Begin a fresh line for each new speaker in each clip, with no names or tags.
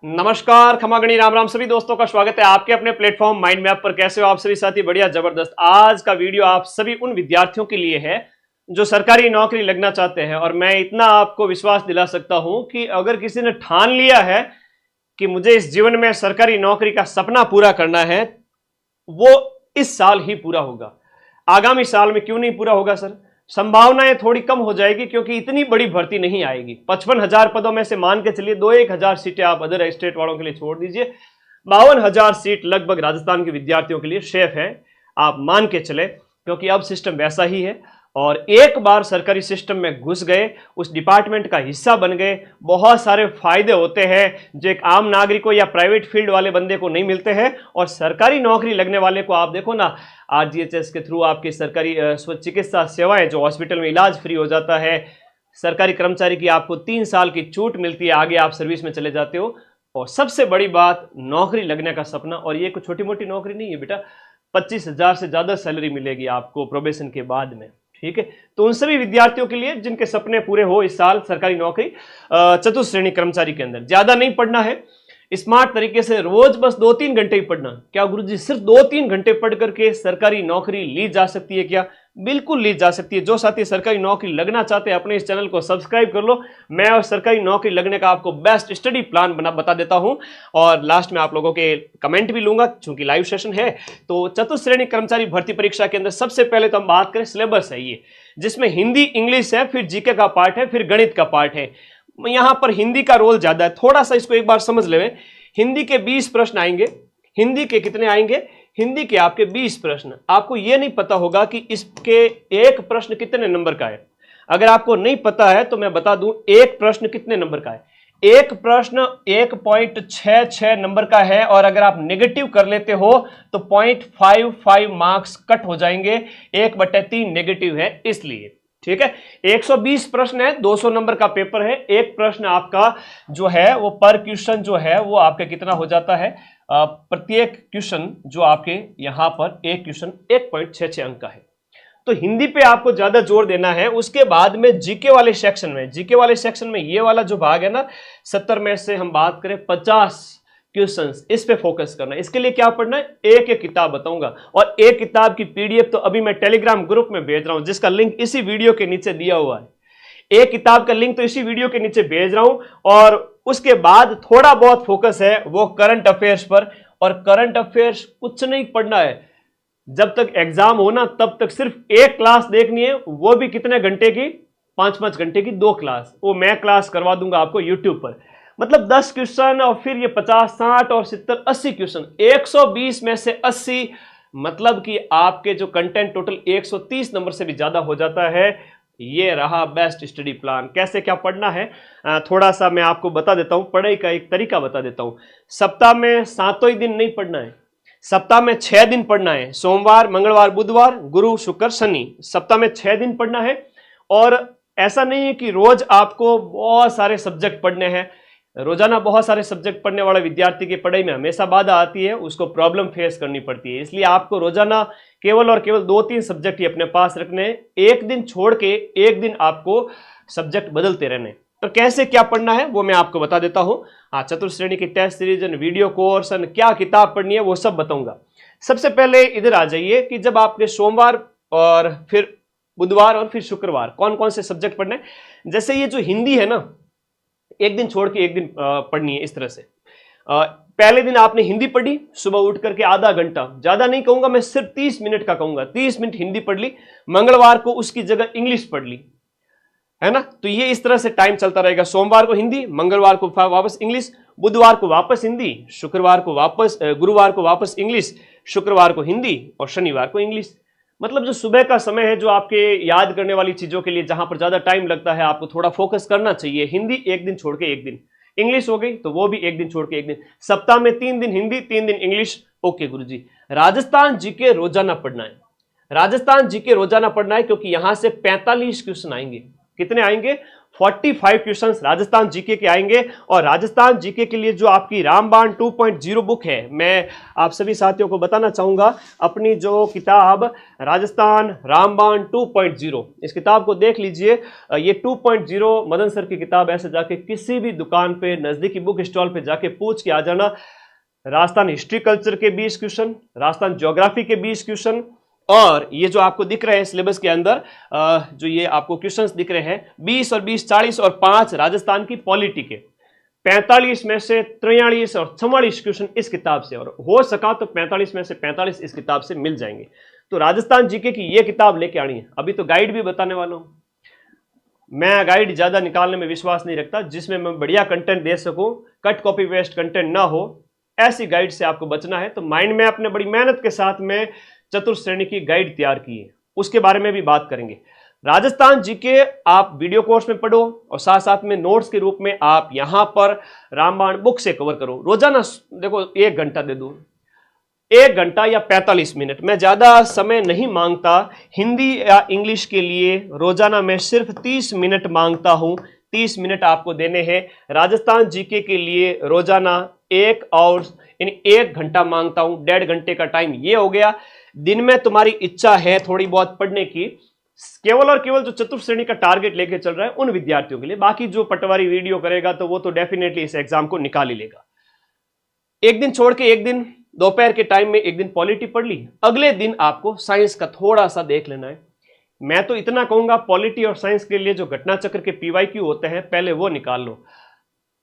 नमस्कार, खमागणी राम राम सभी दोस्तों का स्वागत है आपके अपने प्लेटफॉर्म माइंड मैप पर। कैसे हो आप सभी साथी? बढ़िया, जबरदस्त। आज का वीडियो आप सभी उन विद्यार्थियों के लिए है जो सरकारी नौकरी लगना चाहते हैं। और मैं इतना आपको विश्वास दिला सकता हूं कि अगर किसी ने ठान लिया है कि मुझे इस जीवन में सरकारी नौकरी का सपना पूरा करना है, वो इस साल ही पूरा होगा। आगामी साल में क्यों नहीं पूरा होगा सर? संभावनाएं थोड़ी कम हो जाएगी क्योंकि इतनी बड़ी भर्ती नहीं आएगी। 55,000 पदों में से मान के चलिए 2-1,000 सीटें आप अदर स्टेट वालों के लिए छोड़ दीजिए। 52,000 सीट लगभग राजस्थान के विद्यार्थियों के लिए शेफ है, आप मान के चले, क्योंकि अब सिस्टम वैसा ही है। और एक बार सरकारी सिस्टम में घुस गए, उस डिपार्टमेंट का हिस्सा बन गए, बहुत सारे फायदे होते हैं जो एक आम नागरिक को या प्राइवेट फील्ड वाले बंदे को नहीं मिलते हैं। और सरकारी नौकरी लगने वाले को आप देखो ना, आरजीएचएस के थ्रू आपकी सरकारी चिकित्सा सेवाएं, जो हॉस्पिटल में इलाज फ्री हो जाता है। सरकारी कर्मचारी की आपको 3 साल की छूट मिलती है, आगे आप सर्विस में चले जाते हो। और सबसे बड़ी बात, नौकरी लगने का सपना। और ये कोई छोटी मोटी नौकरी नहीं है बेटा, 25,000 से ज्यादा सैलरी मिलेगी आपको प्रोबेशन के बाद में। ठीक है, तो उन सभी विद्यार्थियों के लिए जिनके सपने पूरे हो इस साल सरकारी नौकरी, चतुर्थ श्रेणी कर्मचारी के अंदर ज्यादा नहीं पढ़ना है, स्मार्ट तरीके से रोज बस 2-3 घंटे ही पढ़ना। क्या गुरुजी सिर्फ 2-3 घंटे पढ़ करके सरकारी नौकरी ली जा सकती है क्या? बिल्कुल ली जा सकती है। जो साथी सरकारी नौकरी लगना चाहते हैं अपने इस चैनल को सब्सक्राइब कर लो। मैं और सरकारी नौकरी लगने का आपको बेस्ट स्टडी प्लान बता देता हूं। और लास्ट में आप लोगों के कमेंट भी लूंगा क्योंकि लाइव सेशन है। तो चतुर्थ श्रेणी कर्मचारी भर्ती परीक्षा के अंदर सबसे पहले तो हम बात करें, सिलेबस है ये, जिसमें हिंदी इंग्लिश है, फिर जीके का पार्ट है, फिर गणित का पार्ट है। यहां पर हिंदी का रोल ज्यादा है, थोड़ा सा इसको एक बार समझ ले। हिंदी के 20 प्रश्न आएंगे। हिंदी के कितने आएंगे? हिंदी के आपके 20 प्रश्न। आपको यह नहीं पता होगा कि इसके एक प्रश्न कितने नंबर का है। अगर आपको नहीं पता है तो मैं बता दूं, एक प्रश्न कितने नंबर का है। एक प्रश्न 1.66 नंबर का है। और अगर आप नेगेटिव कर लेते हो तो 0.55 मार्क्स कट हो जाएंगे। 1/3 नेगेटिव है इसलिए। ठीक है, 120 प्रश्न है, 200 नंबर का पेपर है। एक प्रश्न आपका जो है वो पर क्वेश्चन जो है वो आपका कितना हो जाता है, प्रत्येक क्वेश्चन जो आपके यहां पर एक क्वेश्चन 1.66 अंक का है। तो हिंदी पे आपको ज्यादा जोर देना है। उसके बाद में जीके वाले सेक्शन में ये वाला जो भाग है ना, 70 में से हम बात करें 50 क्वेश्चंस, इस पे फोकस करना है। इसके लिए क्या पढ़ना है, एक एक किताब बताऊंगा। और एक किताब की पीडीएफ तो अभी मैं टेलीग्राम ग्रुप में भेज रहा हूं, जिसका लिंक इसी वीडियो के नीचे दिया हुआ है। एक किताब का लिंक तो इसी वीडियो के नीचे भेज रहा हूं। और उसके बाद थोड़ा बहुत फोकस है वो करंट अफेयर्स पर। और करंट अफेयर्स कुछ नहीं पढ़ना है, जब तक एग्जाम हो ना तब तक सिर्फ एक क्लास देखनी है, वो भी कितने घंटे की, 5-5 घंटे की 2 क्लास। वो मैं क्लास करवा दूंगा आपको यूट्यूब पर। मतलब 10 क्वेश्चन और फिर ये 50, 60 और 70, 80 क्वेश्चन, 120 में से 80, मतलब कि आपके जो कंटेंट टोटल 130 नंबर से भी ज्यादा हो जाता है। ये रहा बेस्ट स्टडी प्लान। कैसे क्या पढ़ना है थोड़ा सा मैं आपको बता देता हूं, पढ़ाई का एक तरीका बता देता हूं। सप्ताह में 7 ही दिन नहीं पढ़ना है, सप्ताह में 6 दिन पढ़ना है। सोमवार, मंगलवार, बुधवार, गुरु, शुक्र, शनि, सप्ताह में 6 दिन पढ़ना है। और ऐसा नहीं है कि रोज आपको बहुत सारे सब्जेक्ट पढ़ने हैं। रोजाना बहुत सारे सब्जेक्ट पढ़ने वाले विद्यार्थी की पढ़ाई में हमेशा बाधा आती है, उसको प्रॉब्लम फेस करनी पड़ती है। इसलिए आपको रोजाना केवल और केवल 2-3 सब्जेक्ट ही अपने पास रखने, एक दिन छोड़ के एक दिन आपको सब्जेक्ट बदलते रहने। तो कैसे क्या पढ़ना है वो मैं आपको बता देता हूं। हाँ, चतुर्थ श्रेणी की टेस्ट सीरीज, वीडियो कोर्स, क्या किताब पढ़नी है वो सब बताऊंगा। सबसे पहले इधर आ जाइए कि जब आपके सोमवार और फिर बुधवार और फिर शुक्रवार कौन कौन से सब्जेक्ट पढ़ने। जैसे ये जो हिंदी है ना, एक दिन छोड़ के एक दिन पढ़नी है। इस तरह से पहले दिन आपने हिंदी पढ़ी, सुबह उठ करके आधा घंटा, ज्यादा नहीं कहूंगा मैं, सिर्फ 30 मिनट का कहूंगा, 30 मिनट हिंदी पढ़ ली। मंगलवार को उसकी जगह इंग्लिश पढ़ ली, है ना। तो ये इस तरह से टाइम चलता रहेगा। सोमवार को हिंदी, मंगलवार को वापस इंग्लिश, बुधवार को वापस हिंदी, शुक्रवार को वापस, गुरुवार को वापस इंग्लिश, शुक्रवार को हिंदी और शनिवार को इंग्लिश। मतलब जो सुबह का समय है, जो आपके याद करने वाली चीजों के लिए जहां पर ज्यादा टाइम लगता है, आपको थोड़ा फोकस करना चाहिए। हिंदी एक दिन छोड़ के एक दिन, इंग्लिश हो गई तो वो भी एक दिन छोड़ के एक दिन। सप्ताह में 3 दिन हिंदी, 3 दिन इंग्लिश। ओके गुरुजी। राजस्थान जीके रोजाना पढ़ना है, राजस्थान जीके रोजाना पढ़ना है, क्योंकि यहां से 45 क्वेश्चन आएंगे। कितने आएंगे? 45 क्वेश्चंस राजस्थान जीके के आएंगे। और राजस्थान जीके के लिए जो आपकी रामबाण 2.0 बुक है, मैं आप सभी साथियों को बताना चाहूंगा, अपनी जो किताब राजस्थान रामबाण 2.0, इस किताब को देख लीजिए। ये 2.0 मदन सर की किताब, ऐसे जाके किसी भी दुकान पे, नजदीकी बुक स्टॉल पे जाके पूछ के आ जाना। राजस्थान हिस्ट्री कल्चर के 20 क्वेश्चन, राजस्थान ज्योग्राफी के 20 क्वेश्चन, और ये जो आपको दिख रहे हैं सिलेबस के अंदर जो ये आपको क्वेश्चंस दिख रहे हैं 20 और 20 40 और 5 राजस्थान की पॉलिटी के, 45 में से 43 और 44 क्वेश्चन इस किताब से, और हो सका तो 45 में से 45 इस किताब से मिल जाएंगे। तो राजस्थान जीके की ये किताब लेके आनी है। अभी तो गाइड भी बताने वाला हूं। मैं गाइड ज्यादा निकालने में विश्वास नहीं रखता, जिसमें मैं बढ़िया कंटेंट दे सकूं, कट कॉपी वेस्ट कंटेंट ना हो, ऐसी गाइड से आपको बचना है। तो माइंड मैप ने बड़ी मेहनत के साथ में चतुर्थ श्रेणी की गाइड तैयार की है, उसके बारे में भी बात करेंगे। राजस्थान जीके आप वीडियो कोर्स में पढ़ो और साथ साथ में नोट्स के रूप में आप यहां पर रामबाण बुक से कवर करो। रोजाना देखो 1 घंटा दे दो, 1 घंटा या 45 मिनट, मैं ज्यादा समय नहीं मांगता। हिंदी या इंग्लिश के लिए रोजाना मैं सिर्फ 30 मिनट मांगता हूं, 30 मिनट आपको देने हैं। राजस्थान जीके के लिए रोजाना 1 और यानी 1 घंटा मांगता हूं, 1.5 घंटे का टाइम ये हो गया। दिन में तुम्हारी इच्छा है थोड़ी बहुत पढ़ने की, केवल और केवल जो चतुर्थ श्रेणी का टारगेट लेके चल रहा है उन विद्यार्थियों के लिए। बाकी जो पटवारी वीडियो करेगा तो वो तो डेफिनेटली इस एग्जाम को निकाल ही लेगा। एक दिन छोड़ के एक दिन दोपहर के टाइम में एक दिन पॉलिटी पढ़ ली, अगले दिन आपको साइंस का थोड़ा सा देख लेना है। मैं तो इतना कहूंगा, पॉलिटी और साइंस के लिए जो घटना चक्र के पीवाईक्यू होते हैं पहले वो निकाल लो।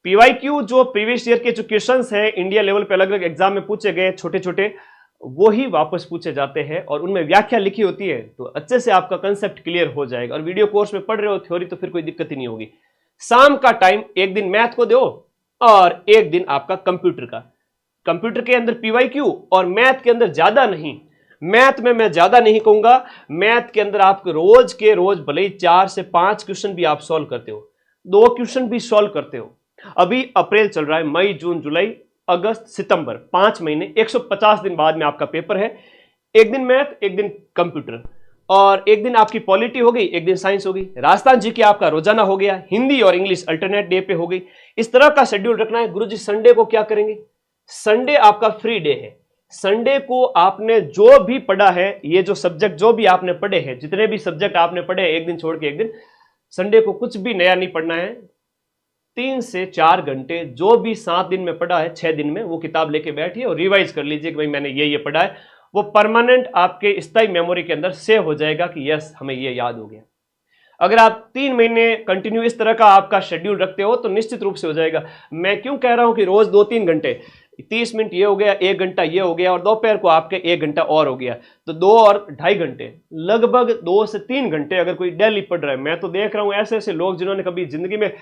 पीवाईक्यू जो प्रीवियस ईयर के जो क्वेश्चंस हैं इंडिया लेवल पे अलग अलग एग्जाम में पूछे गए छोटे छोटे, वो ही वापस पूछे जाते हैं और उनमें व्याख्या लिखी होती है, तो अच्छे से आपका कंसेप्ट क्लियर हो जाएगा। और वीडियो कोर्स में पढ़ रहे हो थ्योरी तो फिर कोई दिक्कत ही नहीं होगी। शाम का टाइम एक दिन मैथ को दो और एक दिन आपका कंप्यूटर का। कंप्यूटर के अंदर पीवाईक्यू और मैथ के अंदर ज्यादा नहीं, मैथ में मैं ज्यादा नहीं कहूंगा, मैथ के अंदर आपको रोज के रोज भले ही 4 से 5 क्वेश्चन भी आप सॉल्व करते हो, 2 क्वेश्चन भी सॉल्व करते हो। अभी अप्रैल चल रहा है, मई जून जुलाई अगस्त सितंबर, 5 महीने, 150 दिन बाद में आपका पेपर है। एक दिन मैथ, एक दिन कंप्यूटर, और एक दिन आपकी पॉलिटी हो गई, एक दिन साइंस हो गई। राजस्थान जी के आपका रोजाना हो गया, हिंदी और इंग्लिश अल्टरनेट डे पे हो गई। इस तरह का शेड्यूल रखना है। गुरुजी संडे को क्या करेंगे? संडे आपका फ्री डे है। संडे को आपने जो भी पढ़ा है, ये जो सब्जेक्ट जो भी आपने पढ़े हैं, जितने भी सब्जेक्ट आपने पढ़े हैं, एक दिन छोड़ के एक दिन, संडे को कुछ भी नया नहीं पढ़ना है। 3 से 4 घंटे जो भी 7 दिन में पढ़ा है, 6 दिन में वो किताब लेके बैठिए और रिवाइज कर लीजिए कि भाई मैंने ये पढ़ा है। वो परमानेंट आपके स्थायी मेमोरी के अंदर सेव हो जाएगा कि यस हमें ये याद हो गया। अगर आप 3 महीने कंटिन्यू इस तरह का आपका शेड्यूल रखते हो तो निश्चित रूप से हो जाएगा। मैं क्यों कह रहा हूं कि रोज 2-3 घंटे, 30 मिनट ये हो गया, 1 घंटा ये हो गया और दोपहर को आपके 1 घंटा और हो गया, तो 2 और 2.5 घंटे, लगभग 2 से 3 घंटे अगर कोई डेली पढ़ रहा है। मैं तो देख रहा हूं ऐसे ऐसे लोग जिन्होंने कभी जिंदगी में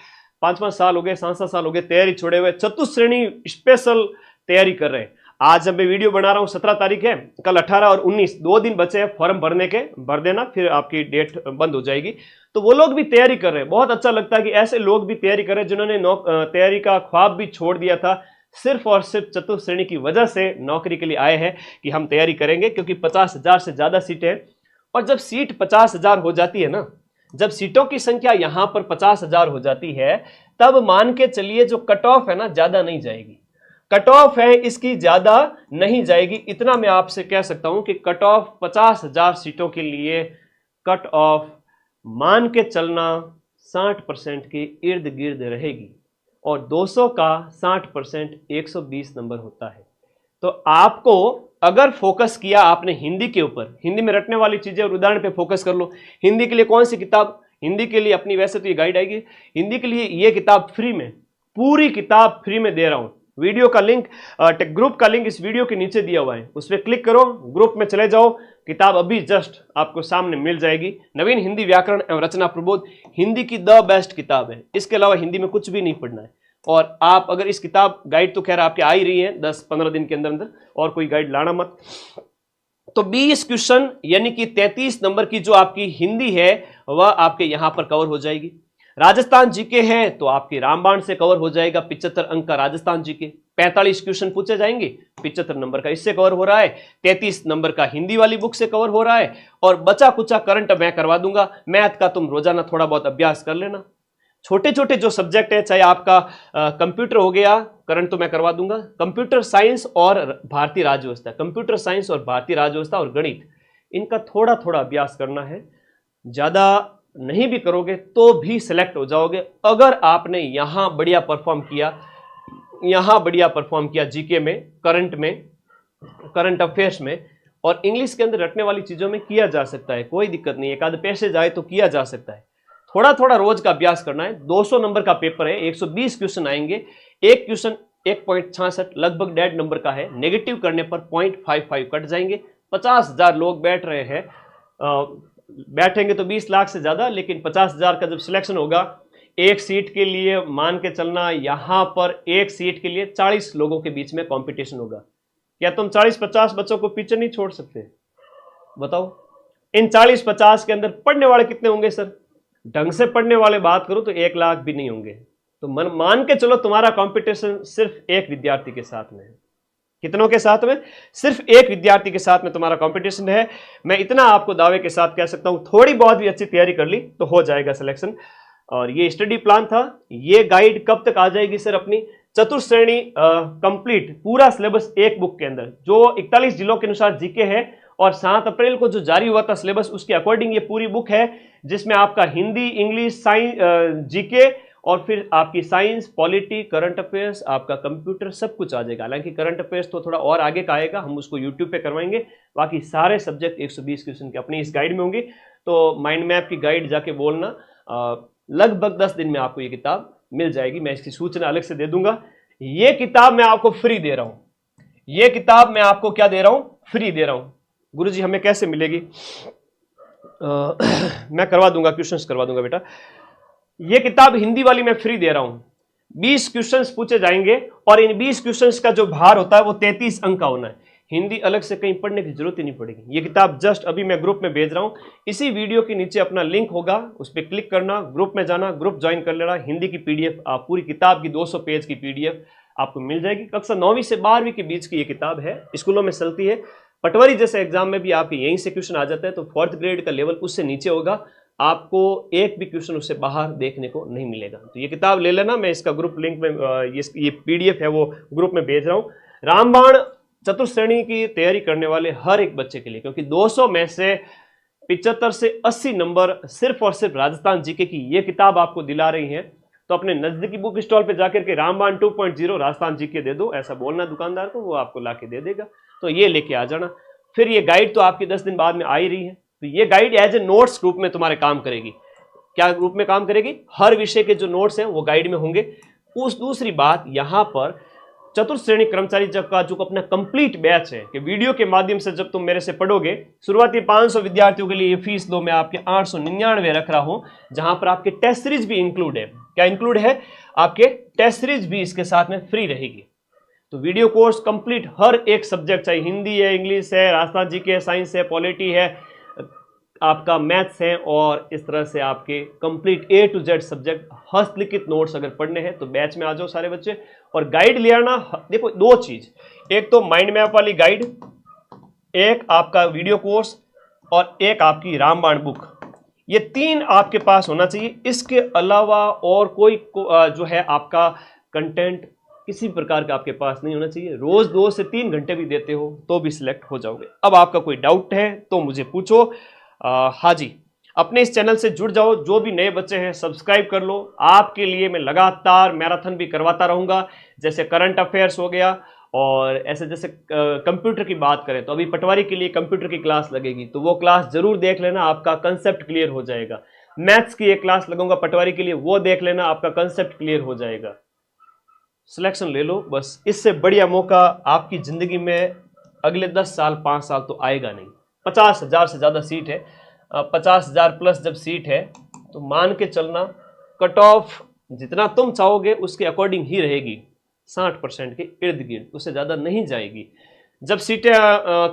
5-5 साल हो गए, 7-7 साल हो गए तैयारी छोड़े हुए, चतुर्थ श्रेणी स्पेशल तैयारी कर रहे हैं। आज जब मैं वीडियो बना रहा हूं 17 तारीख है, कल 18 और 19 2 दिन बचे हैं फॉर्म भरने के, भर देना फिर आपकी डेट बंद हो जाएगी। तो वो लोग भी तैयारी कर रहे हैं। बहुत अच्छा लगता है कि ऐसे लोग भी तैयारी कर रहे हैं जिन्होंने तैयारी का ख्वाब भी छोड़ दिया था, सिर्फ और सिर्फ चतुर्थ श्रेणी की वजह से नौकरी के लिए आए हैं कि हम तैयारी करेंगे, क्योंकि 50,000 से ज्यादा सीटें हैं। और जब सीट 50,000 हो जाती है ना, जब सीटों की संख्या यहां पर 50,000 हो जाती है, तब मान के चलिए जो कट ऑफ है ना, ज्यादा नहीं जाएगी। कट ऑफ है इसकी ज्यादा नहीं जाएगी। इतना मैं आपसे कह सकता हूं कि कट ऑफ 50,000 सीटों के लिए कट ऑफ मान के चलना 60% के इर्द गिर्द रहेगी, और 200 का 60% 120 नंबर होता है। तो आपको अगर फोकस किया आपने हिंदी के ऊपर, हिंदी में रटने वाली चीजें और उदाहरण पे फोकस कर लो। हिंदी के लिए कौन सी किताब? हिंदी के लिए अपनी, वैसे तो ये गाइड आएगी, हिंदी के लिए ये किताब फ्री में, पूरी किताब फ्री में दे रहा हूं। वीडियो का लिंक, ग्रुप का लिंक इस वीडियो के नीचे दिया हुआ है, उस पर क्लिक करो, ग्रुप में चले जाओ, किताब अभी जस्ट आपको सामने मिल जाएगी। नवीन हिंदी व्याकरण एवं रचना प्रबोध हिंदी की द बेस्ट किताब है। इसके अलावा हिंदी में कुछ भी नहीं पढ़ना है। और आप अगर इस किताब, गाइड तो खैर आपके आ ही रही है 10-15 दिन के अंदर अंदर, और कोई गाइड लाना मत। तो 20 क्वेश्चन यानी कि 33 नंबर की जो आपकी हिंदी है वह आपके यहां पर कवर हो जाएगी। राजस्थान जीके है तो आपकी रामबाण से कवर हो जाएगा 75 अंक का राजस्थान जीके। 45 क्वेश्चन पूछे जाएंगे, 75 नंबर का इससे कवर हो रहा है, 33 नंबर का हिंदी वाली बुक से कवर हो रहा है, और बचा कुचा करंट मैं करवा दूंगा। मैथ का तुम रोजाना थोड़ा बहुत अभ्यास कर लेना। छोटे छोटे जो सब्जेक्ट है, चाहे आपका कंप्यूटर हो गया, करंट तो मैं करवा दूंगा, कंप्यूटर साइंस और भारतीय राज्य व्यवस्था, कंप्यूटर साइंस और भारतीय राज्य व्यवस्था और गणित, इनका थोड़ा थोड़ा अभ्यास करना है। ज़्यादा नहीं भी करोगे तो भी सिलेक्ट हो जाओगे अगर आपने यहाँ बढ़िया परफॉर्म किया, यहाँ बढ़िया परफॉर्म किया जीके में, करंट अफेयर्स में, और इंग्लिश के अंदर रटने वाली चीज़ों में किया जा सकता है, कोई दिक्कत नहीं है। एक आध पैसे जाए तो किया जा सकता है। थोड़ा थोड़ा रोज का अभ्यास करना है। 200 नंबर का पेपर है, 120 क्वेश्चन आएंगे। एक क्वेश्चन 1.66 लगभग डेढ़ नंबर का है। नेगेटिव करने पर 0.55 कट जाएंगे। 50,000 लोग बैठ रहे हैं, बैठेंगे तो 20 लाख से ज्यादा, लेकिन 50,000 का जब सिलेक्शन होगा, एक सीट के लिए मान के चलना, यहां पर एक सीट के लिए 40 लोगों के बीच में कंपटीशन होगा। क्या तुम 40-50 बच्चों को पीछे नहीं छोड़ सकते? बताओ, इन 40-50 के अंदर पढ़ने वाले कितने होंगे सर? ढंग से पढ़ने वाले बात करो तो 1 लाख भी नहीं होंगे। तो मान के चलो तुम्हारा कंपटीशन सिर्फ एक विद्यार्थी के साथ में है। कितनों के साथ में? सिर्फ एक विद्यार्थी के साथ में तुम्हारा कंपटीशन है। मैं इतना आपको दावे के साथ कह सकता हूं, थोड़ी बहुत भी अच्छी तैयारी कर ली तो हो जाएगा सिलेक्शन। और ये स्टडी प्लान था। ये गाइड कब तक आ जाएगी सर? अपनी चतुर्थ श्रेणी कंप्लीट पूरा सिलेबस एक बुक के अंदर, जो 41 जिलों के अनुसार जीके है, और 7 अप्रैल को जो जारी हुआ था सिलेबस, उसके अकॉर्डिंग ये पूरी बुक है, जिसमें आपका हिंदी, इंग्लिश, साइंस, जीके, और फिर आपकी साइंस, पॉलिटी, करंट अफेयर्स, आपका कंप्यूटर, सब कुछ आ जाएगा। हालांकि करंट अफेयर्स तो थोड़ा और आगे का आएगा, हम उसको यूट्यूब पे करवाएंगे। बाकी सारे सब्जेक्ट 120 क्वेश्चन के अपनी इस गाइड में होंगे। तो माइंड मैप की गाइड जाके बोलना, लगभग 10 दिन में आपको ये किताब मिल जाएगी। मैं इसकी सूचना अलग से दे दूंगा। ये किताब मैं आपको फ्री दे रहा हूं। ये किताब मैं आपको क्या दे रहा हूं? फ्री दे रहा हूं। गुरुजी हमें कैसे मिलेगी? मैं करवा दूंगा, क्वेश्चंस करवा दूंगा बेटा। ये किताब हिंदी वाली मैं फ्री दे रहा हूं। 20 क्वेश्चंस पूछे जाएंगे, और इन 20 क्वेश्चंस का जो भार होता है वो 33 अंक का होना है। हिंदी अलग से कहीं पढ़ने की जरूरत ही नहीं पड़ेगी। ये किताब जस्ट अभी मैं ग्रुप में भेज रहा हूं। इसी वीडियो के नीचे अपना लिंक होगा, उस पर क्लिक करना, ग्रुप में जाना, ग्रुप ज्वाइन कर लेना। हिंदी की पीडीएफ, पूरी किताब की 200 पेज की पीडीएफ आपको मिल जाएगी। कक्षा 9वीं से 12वीं के बीच की ये किताब है, स्कूलों में चलती है। पटवारी जैसे एग्जाम में भी आपके यहीं से क्वेश्चन आ जाता है, तो 4th ग्रेड का लेवल उससे नीचे होगा, आपको एक भी क्वेश्चन उससे बाहर देखने को नहीं मिलेगा। तो ये किताब ले लेना। मैं इसका ग्रुप लिंक में, ये पीडीएफ है वो ग्रुप में भेज रहा हूँ। रामबाण चतुर्थ श्रेणी की तैयारी करने वाले हर एक बच्चे के लिए, क्योंकि 200 में से 75 से 80 नंबर सिर्फ और सिर्फ राजस्थान जीके की ये किताब आपको दिला रही है। तो अपने नजदीकी बुक स्टॉल पे जाकर के रामबाण 2.0 राजस्थान जीके दे दो, ऐसा बोलना दुकानदार को, वो आपको ला के दे देगा। तो ये लेके आ जाना। फिर ये गाइड तो आपकी 10 दिन बाद में आ ही रही है। तो ये गाइड एज ए नोट्स रूप में तुम्हारे काम करेगी। क्या रूप में काम करेगी? हर विषय के जो नोट्स हैं वो गाइड में होंगे। उस दूसरी बात, यहाँ पर चतुर्थ श्रेणी कर्मचारी जब का जो अपना कंप्लीट बैच है, कि वीडियो के माध्यम से जब तुम मेरे से पढ़ोगे, शुरुआती 500 विद्यार्थियों के लिए ये फीस दो, मैं आपके 899 रख रहा हूं, जहां पर आपके टेस्ट सीरीज भी इंक्लूड है। क्या इंक्लूड है? आपके टेस्ट सीरीज भी इसके साथ में फ्री रहेगी। तो वीडियो कोर्स कंप्लीट हर एक सब्जेक्ट, चाहे हिंदी है, इंग्लिश है, राजस्थान जीके है, साइंस है, पॉलिटी है, आपका मैथ्स है, और इस तरह से आपके complete A to Z subject, हस्तलिखित नोट्स अगर पढ़ने हैं तो बैच में आ जाओ सारे बच्चे। और गाइड ले आना। देखो, 2 चीज, एक तो माइंड मैप वाली गाइड, एक आपका वीडियो कोर्स, और एक आपकी रामबाण बुक। ये 3 आपके पास होना चाहिए। इसके अलावा और कोई जो है आपका कंटेंट किसी प्रकार का आपके पास नहीं होना चाहिए। रोज 2 से 3 घंटे भी देते हो तो भी सिलेक्ट हो जाओगे। अब आपका कोई डाउट है तो मुझे पूछो। हाँ जी, अपने इस चैनल से जुड़ जाओ। जो भी नए बच्चे हैं सब्सक्राइब कर लो। आपके लिए मैं लगातार मैराथन भी करवाता रहूंगा, जैसे करंट अफेयर्स हो गया, और ऐसे जैसे कंप्यूटर की बात करें तो अभी पटवारी के लिए कंप्यूटर की क्लास लगेगी, तो वो क्लास जरूर देख लेना, आपका कंसेप्ट क्लियर हो जाएगा। मैथ्स की एक क्लास लगूंगा पटवारी के लिए, वो देख लेना, आपका कंसेप्ट क्लियर हो जाएगा। सिलेक्शन ले लो बस। इससे बढ़िया मौका आपकी जिंदगी में अगले 10 साल 5 साल तो आएगा नहीं। 50,000 से ज्यादा सीट है, 50,000 प्लस जब सीट है तो मान के चलना, कट ऑफ जितना तुम चाहोगे उसके अकॉर्डिंग ही रहेगी, 60% के इर्द गिर्द, उससे ज्यादा नहीं जाएगी। जब सीटें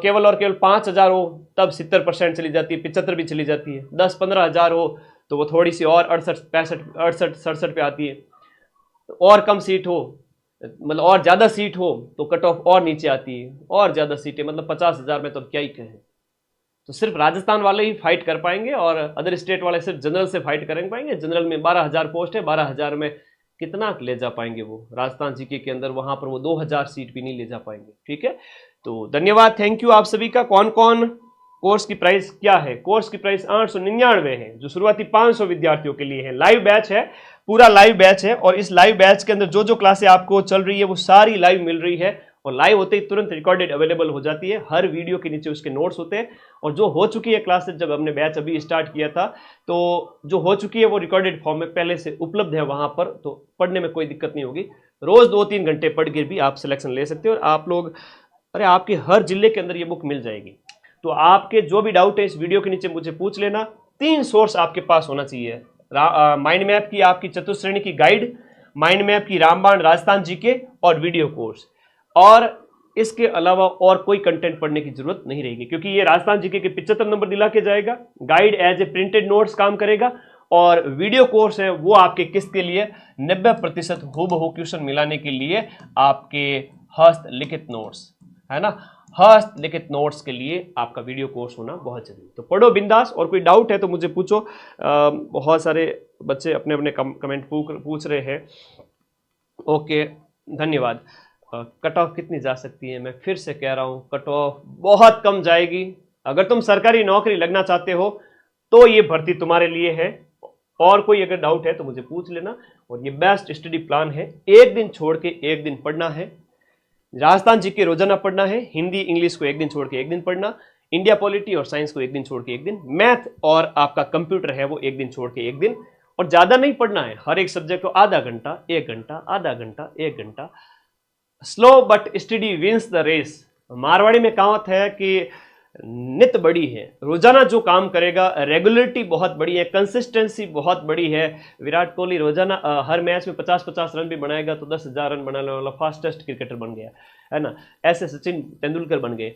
केवल और केवल 5,000 हो तब 70% चली जाती है, 75 भी चली जाती है। 10-15 हज़ार हो तो वो थोड़ी सी और 68-67 पे आती है। और कम सीट हो, मतलब और ज्यादा सीट हो तो कट ऑफ और नीचे आती है, और ज्यादा सीटें मतलब 50,000 में तो क्या ही कहें। तो सिर्फ राजस्थान वाले ही फाइट कर पाएंगे और अदर स्टेट वाले सिर्फ जनरल से फाइट कर पाएंगे। जनरल में 12,000 पोस्ट है, 12,000 में कितना ले जा पाएंगे वो राजस्थान जीके के अंदर, वहां पर वो 2,000 सीट भी नहीं ले जा पाएंगे। ठीक है, तो धन्यवाद, थैंक यू आप सभी का। कौन कौन कोर्स की प्राइस क्या है? कोर्स की प्राइस 899 है, जो शुरुआती 500 विद्यार्थियों के लिए है। लाइव बैच है, पूरा लाइव बैच है, और इस लाइव बैच के अंदर जो जो क्लासें आपको चल रही है वो सारी लाइव मिल रही है, और लाइव होते ही तुरंत रिकॉर्डेड अवेलेबल हो जाती है। हर वीडियो के नीचे उसके नोट्स होते हैं, और जो हो चुकी है क्लासेस, जब हमने बैच अभी स्टार्ट किया था तो जो हो चुकी है वो रिकॉर्डेड फॉर्म में पहले से उपलब्ध है वहां पर, तो पढ़ने में कोई दिक्कत नहीं होगी। रोज 2-3 घंटे पढ़ के भी आप सिलेक्शन ले सकते हो। और आप लोग, अरे आपके हर जिले के अंदर ये बुक मिल जाएगी। तो आपके जो भी डाउट है इस वीडियो के नीचे मुझे पूछ लेना। 3 सोर्स आपके पास होना चाहिए, माइंड मैप की आपकी चतुश्रेणी की गाइड, माइंड मैप की रामबाण राजस्थान जीके, और वीडियो कोर्स। और इसके अलावा और कोई कंटेंट पढ़ने की जरूरत नहीं रहेगी, क्योंकि ये राजस्थान जीके के 75 नंबर दिला के जाएगा। Guide as a printed notes काम करेगा, और वीडियो कोर्स है वो आपके किसके लिए? 90% हूबहू क्वेश्चन मिलाने के लिए, आपके हस्तलिखित नोट्स, है ना, हस्तलिखित नोट्स के लिए आपका वीडियो कोर्स होना बहुत जरूरी। तो पढ़ो बिंदास, और कोई डाउट है तो मुझे पूछो। बहुत सारे बच्चे अपने अपने कमेंट पूछ रहे हैं। ओके, धन्यवाद। कट ऑफ कितनी जा सकती है? मैं फिर से कह रहा हूं, कट ऑफ बहुत कम जाएगी। अगर तुम सरकारी नौकरी लगना चाहते हो तो ये भर्ती तुम्हारे लिए है। और कोई अगर डाउट है तो मुझे पूछ लेना। और ये बेस्ट स्टडी प्लान है, एक दिन छोड़ के एक दिन पढ़ना है। राजस्थान जीके रोजाना पढ़ना है, हिंदी इंग्लिश को एक दिन छोड़ के एक दिन पढ़ना, इंडिया पॉलिटी और साइंस को एक दिन छोड़ के एक दिन, मैथ और आपका कंप्यूटर है वो एक दिन छोड़ के एक दिन। और ज्यादा नहीं पढ़ना है, हर एक सब्जेक्ट को आधा घंटा, 1 घंटा, आधा घंटा, 1 घंटा। Slow but study wins the race. Marwari में कहावत है कि नित बड़ी है, रोजाना जो काम करेगा, रेगुलरिटी बहुत बड़ी है, कंसिस्टेंसी बहुत बड़ी है। विराट कोहली रोजाना हर मैच में 50-50 रन भी बनाएगा तो 10,000 रन बनाने वाला फास्टेस्ट क्रिकेटर बन गया, है ना। ऐसे सचिन तेंदुलकर बन गए।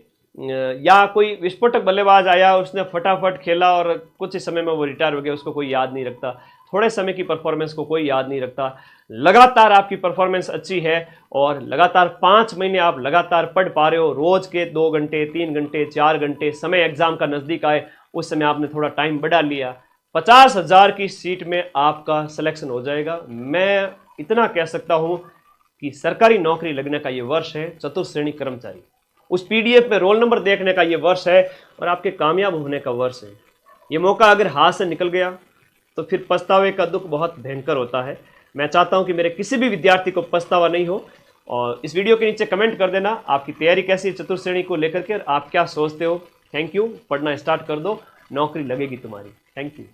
या कोई विस्फोटक बल्लेबाज आया, उसने फटाफट खेला और कुछ ही समय में वो रिटायर हो गया, उसको कोई याद नहीं रखता। थोड़े समय की परफॉर्मेंस को कोई याद नहीं रखता। लगातार आपकी परफॉर्मेंस अच्छी है और लगातार 5 महीने आप लगातार पढ़ पा रहे हो, रोज के 2 घंटे, 3 घंटे, 4 घंटे, समय एग्जाम का नजदीक आए उस समय आपने थोड़ा टाइम बढ़ा लिया, 50,000 की सीट में आपका सिलेक्शन हो जाएगा। मैं इतना कह सकता हूं कि सरकारी नौकरी लगने का ये वर्ष है, चतुर्श्रेणी कर्मचारी, उस पीडीएफ में रोल नंबर देखने का ये वर्ष है, और आपके कामयाब होने का वर्ष है। ये मौका अगर हाथ से निकल गया तो फिर पछतावे का दुख बहुत भयंकर होता है। मैं चाहता हूं कि मेरे किसी भी विद्यार्थी को पछतावा नहीं हो। और इस वीडियो के नीचे कमेंट कर देना आपकी तैयारी कैसी है चतुर्श्रेणी को लेकर के, आप क्या सोचते हो। थैंक यू, पढ़ना स्टार्ट कर दो, नौकरी लगेगी तुम्हारी। Thank you.